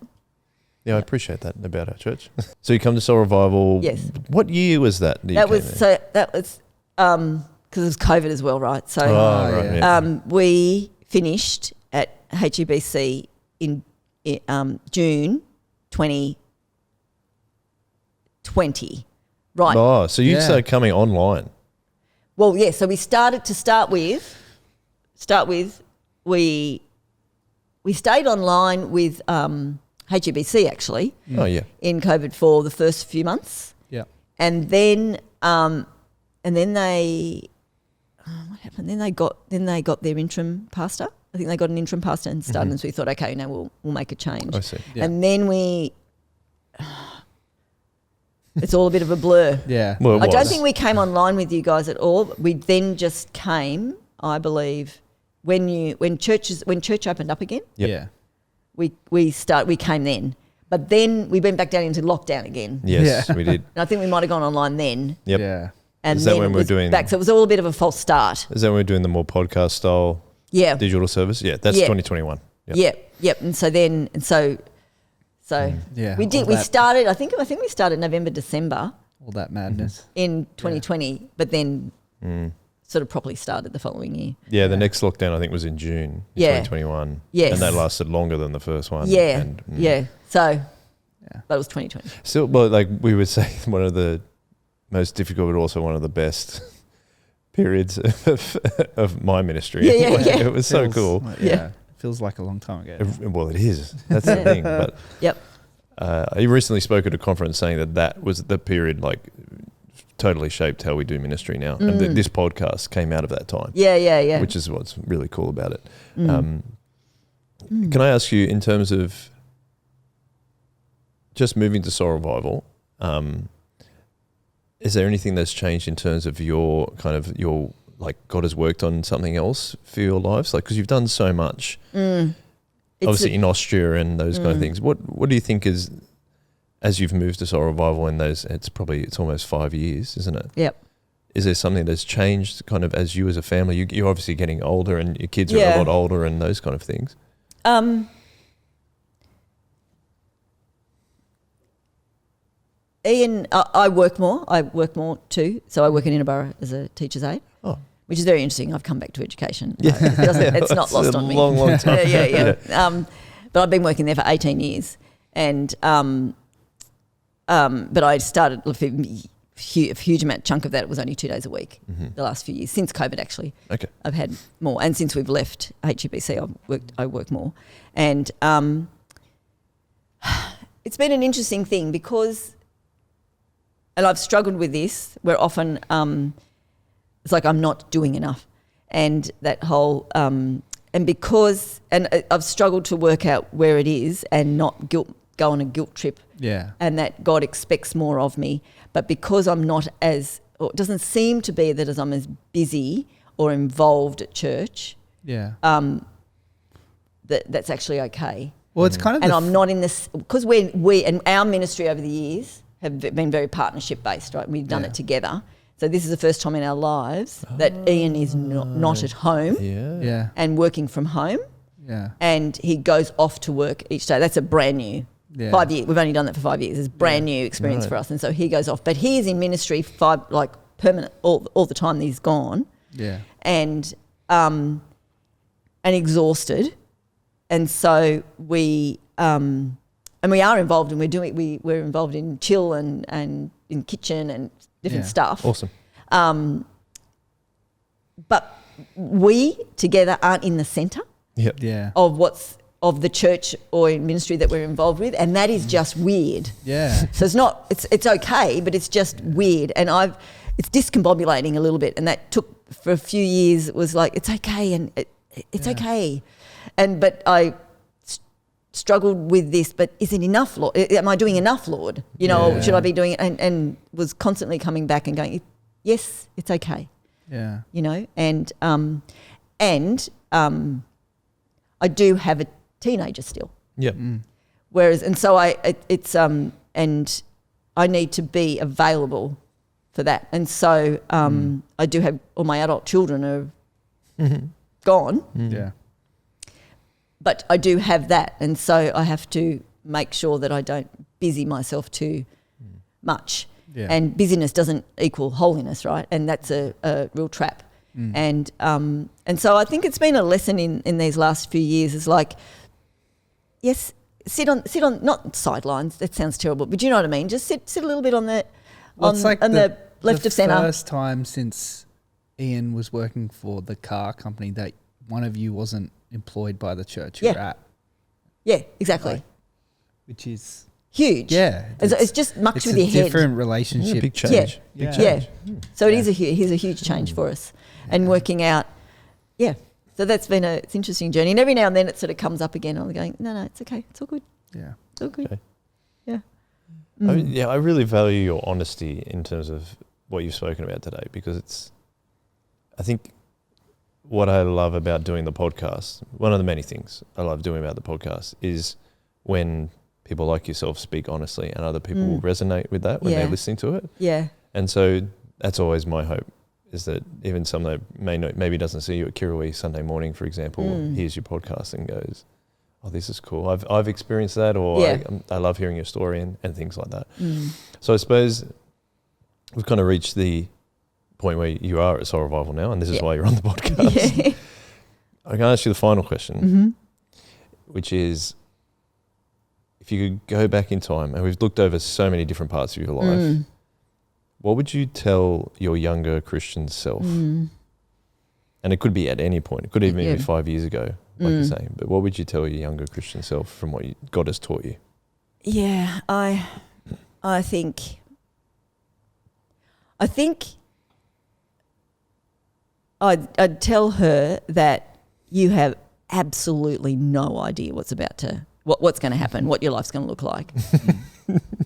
Yeah, I appreciate that about our church. So you come to Soul Revival. Yes. What year was that? That was because it was COVID as well, right? So right. Yeah. we finished at HEBC in June 2020. Right. Oh, so you started coming online. Well, yeah. So we start with we stayed online with HEBC actually. Oh yeah. In COVID for the first few months. Yeah. And then they what happened? Then they got their interim pastor. I think they got an interim pastor and started, and so we thought, okay, now we'll make a change. I see. Yeah. And then it's all a bit of a blur. Yeah. Well, I don't think we came online with you guys at all. We then just came, I believe, when church opened up again. Yep. Yeah. We came then. But then we went back down into lockdown again. Yes, we did. And I think we might have gone online then. Yep. Yeah. And Is that then when it we're was doing- back. So it was all a bit of a false start. Is that when we're doing the more podcast style Yeah. digital service? Yeah, that's Yeah. 2021. Yep. Yep. And so Yeah. we did. all We that- started. I think we started November, December all that madness. in 2020, but then sort of properly started the following year. Yeah, the next lockdown I think was in June Yeah. 2021. Yes. And that lasted longer than the first one. Yeah. And, Yeah. So, Yeah. but it was 2020. Still, well, like we would say, one of the most difficult, but also one of the best periods of my ministry. Yeah, yeah, Anyway, yeah. It was so Feels cool. like- Yeah. Feels like a long time ago. Well, it is. That's the thing. But Yep. I recently spoke at a conference saying that was the period, like, totally shaped how we do ministry now. And this podcast came out of that time. Yeah. Which is what's really cool about it. Can I ask you, in terms of just moving to Soul Revival, is there anything that's changed in terms of your like God has worked on something else for your lives? Like, because you've done so much, obviously in Austria and those kind of things. What do you think is, as you've moved to Soul Revival in those, it's almost 5 years, isn't it? Yep. Is there something that's changed kind of as you as a family? You're obviously getting older and your kids are a lot older and those kind of things. Ian, I work more. I work more too. So I work in Edinburgh as a teacher's aide, which is very interesting. I've come back to education. Yeah. It's not lost on me. Long time. Yeah. But I've been working there for 18 years. And but I started a huge chunk of that was only 2 days a week the last few years, since COVID actually. Okay. I've had more. And since we've left HEBC, I work more. And it's been an interesting thing because, and I've struggled with this, where often it's like I'm not doing enough. And that whole, and I've struggled to work out where it is and not go on a guilt trip. Yeah. And that God expects more of me. But because I'm not or it doesn't seem to be that as I'm as busy or involved at church, that's actually okay. Well, it's kind of, and I'm not in this, because we and our ministry over the years have been very partnership based, right? We've done it together. So this is the first time in our lives that Ian is not at home and working from home. Yeah. And he goes off to work each day. That's a brand new 5 years. We've only done that for 5 years. It's a brand new experience for us. And so he goes off. But he is in ministry permanent all the time that he's gone. Yeah. And exhausted. And so we are involved, and we're involved in chill and in kitchen and different stuff. Awesome. But we together aren't in the centre of the church or in ministry that we're involved with, and that is just weird. Yeah. So it's okay, but it's just weird, and it's discombobulating a little bit, and that took for a few years. It was like, it's okay, and it's okay, but I struggled with this. But is it enough, Lord? Am I doing enough, Lord? Should I be doing it? And was constantly coming back and going, yes, it's okay. Yeah. And I do have a teenager still. Yep. Whereas, and so and I need to be available for that. And so I do have all my adult children are gone, Yeah. but I do have that. And so I have to make sure that I don't busy myself too much. Yeah. And busyness doesn't equal holiness, right? And that's a real trap. And so I think it's been a lesson in these last few years is like, yes, sit on not sidelines. That sounds terrible, but do you know what I mean? Just sit a little bit on the the left of centre. The first time since Ian was working for the car company that one of you wasn't employed by the church you're at. Yeah, exactly. Like, which is huge. Yeah, it's just mucked with your head. It's a different relationship. Big change. Yeah. Big change. So it is a huge change for us, and working out. Yeah. So that's been it's interesting journey, and every now and then it sort of comes up again. I'm going, no, it's okay, it's all good. Yeah, it's all good. Okay. Yeah. I really value your honesty in terms of what you've spoken about today, because I think what I love about doing the podcast, one of the many things I love doing about the podcast is when people like yourself speak honestly and other people will resonate with that when they're listening to it. Yeah. And so that's always my hope, is that even someone that maybe doesn't see you at Kirrawee Sunday morning, for example, hears your podcast and goes, oh, this is cool. I've experienced that, or I love hearing your story and things like that. So I suppose we've kind of reached the point where you are at Soul Revival now, and this is why you're on the podcast. Yeah. I can ask you the final question, which is, if you could go back in time, and we've looked over so many different parts of your life, what would you tell your younger Christian self? And it could be at any point. It could even be 5 years ago, like you're saying. But what would you tell your younger Christian self from what God has taught you? Yeah, I think I'd tell her that you have absolutely no idea what's going to happen, what your life's going to look like.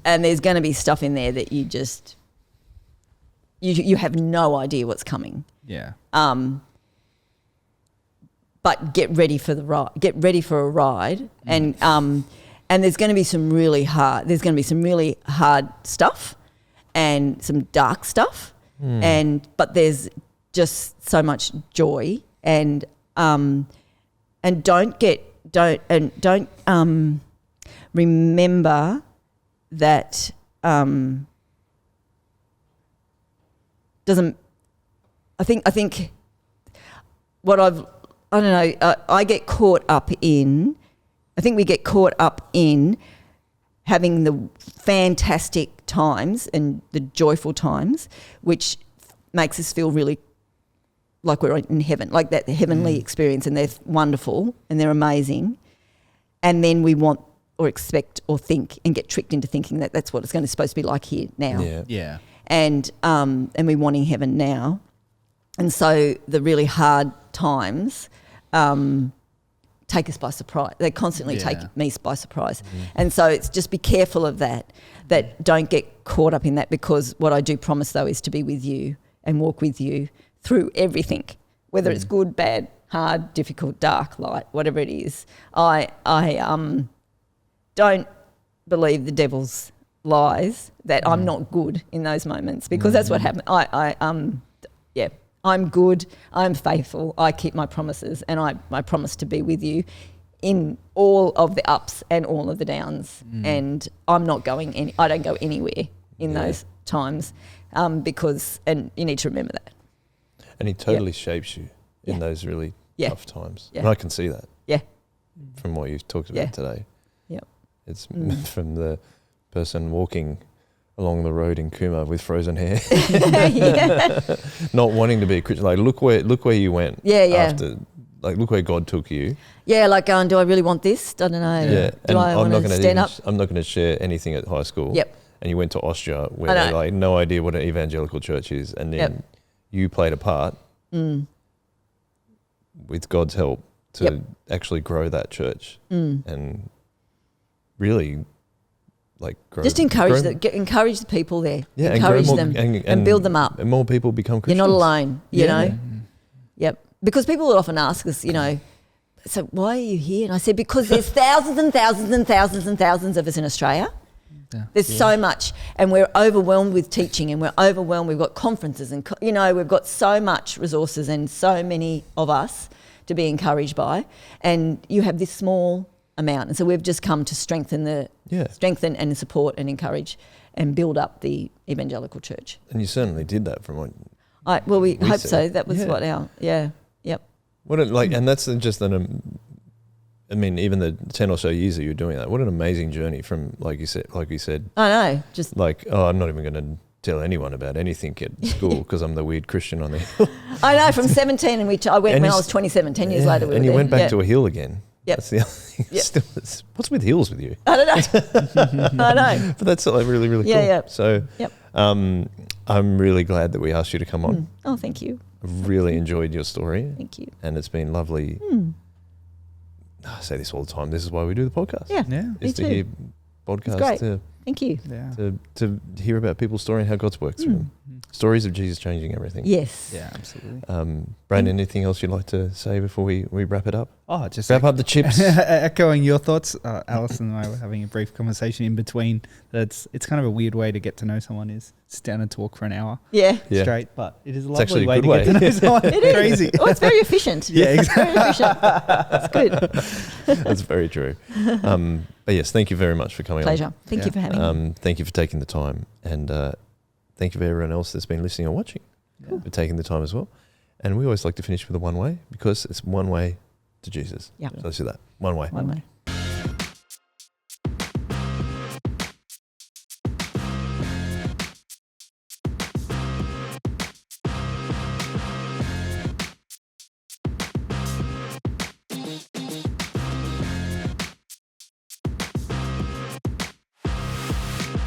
And there's going to be stuff in there that you just you have no idea what's coming. Yeah. But get ready for a ride, and there's going to be some really hard stuff and some dark stuff, but there's just so much joy, and don't remember that doesn't. I think what I get caught up in. I think we get caught up in having the fantastic times and the joyful times, which makes us feel really like we're in heaven, like that heavenly experience, and they're wonderful and they're amazing. And then we want or expect or think and get tricked into thinking that that's what it's supposed to be like here now. Yeah. And we're wanting heaven now. And so the really hard times take us by surprise. They constantly take me by surprise. And so it's just be careful of that don't get caught up in that, because what I do promise, though, is to be with you and walk with you through everything, whether it's good, bad, hard, difficult, dark, light, whatever it is. I don't believe the devil's lies that I'm not good in those moments, because that's what happened. I'm good, I'm faithful, I keep my promises, and I promise to be with you in all of the ups and all of the downs. And I'm not I don't go anywhere in those times, because, and you need to remember that. And he totally shapes you in those really tough times. And I can see that. Yeah. From what you've talked about today. Yep. It's from the person walking along the road in Cooma with frozen hair. Not wanting to be a Christian. Like, look where you went. After, like, look where God took you. Yeah, like going, do I really want this? I don't know. Yeah. Do I want to stand up? I'm not going to share anything at high school. Yep. And you went to Austria where they like no idea what an evangelical church is. And then you played a part with God's help to actually grow that church and really like grow. Just encourage the people there. Yeah, encourage them and build them up. And more people become Christians. You're not alone, you know. Yep. Because people will often ask us, so why are you here? And I said, because there's thousands and thousands and thousands and thousands of us in Australia, Yeah. There's so much, and we're overwhelmed with teaching, and we're overwhelmed. We've got conferences, and we've got so much resources, and so many of us to be encouraged by. And you have this small amount, and so we've just come to strengthen and support and encourage and build up the evangelical church. And you certainly did that from what we hope said. so. That was what yep. What and that's just I mean, even the 10 or so years that you're doing that, what an amazing journey from, like you said. I know, just like, I'm not even going to tell anyone about anything at school because I'm the weird Christian on the hill. I know, from 17, and I went when I was 27, 10 years later. And you went back to a hill again. Yep. That's the other thing. Yep. What's with hills with you? I don't know. I know. But that's like really, really cool. Yeah. So I'm really glad that we asked you to come on. Oh, thank you. I've really enjoyed your story. Thank you. And it's been lovely. I say this all the time. This is why we do the podcast. Yeah. Is to hear podcasts. It's great. Thank you. Yeah. To hear about people's story and how God's worked through them. Stories of Jesus changing everything. Yes. Yeah, absolutely. Brayden, anything else you'd like to say before we wrap it up? Oh, just wrap up the chips. Echoing your thoughts, Alison and I were having a brief conversation in between. That it's kind of a weird way to get to know someone, is sit down and talk for an hour straight. But it is a lovely way to get to know someone. It is. Crazy. Oh, it's very efficient. Yeah, exactly. Very efficient. It's good. That's very true. But yes, thank you very much for coming Pleasure. on. Thank you for having me. Thank you for taking the time, and thank you for everyone else that's been listening or watching for taking the time as well. And we always like to finish with a one way, because it's one way to Jesus. Yeah. So let's do that. One way. One way.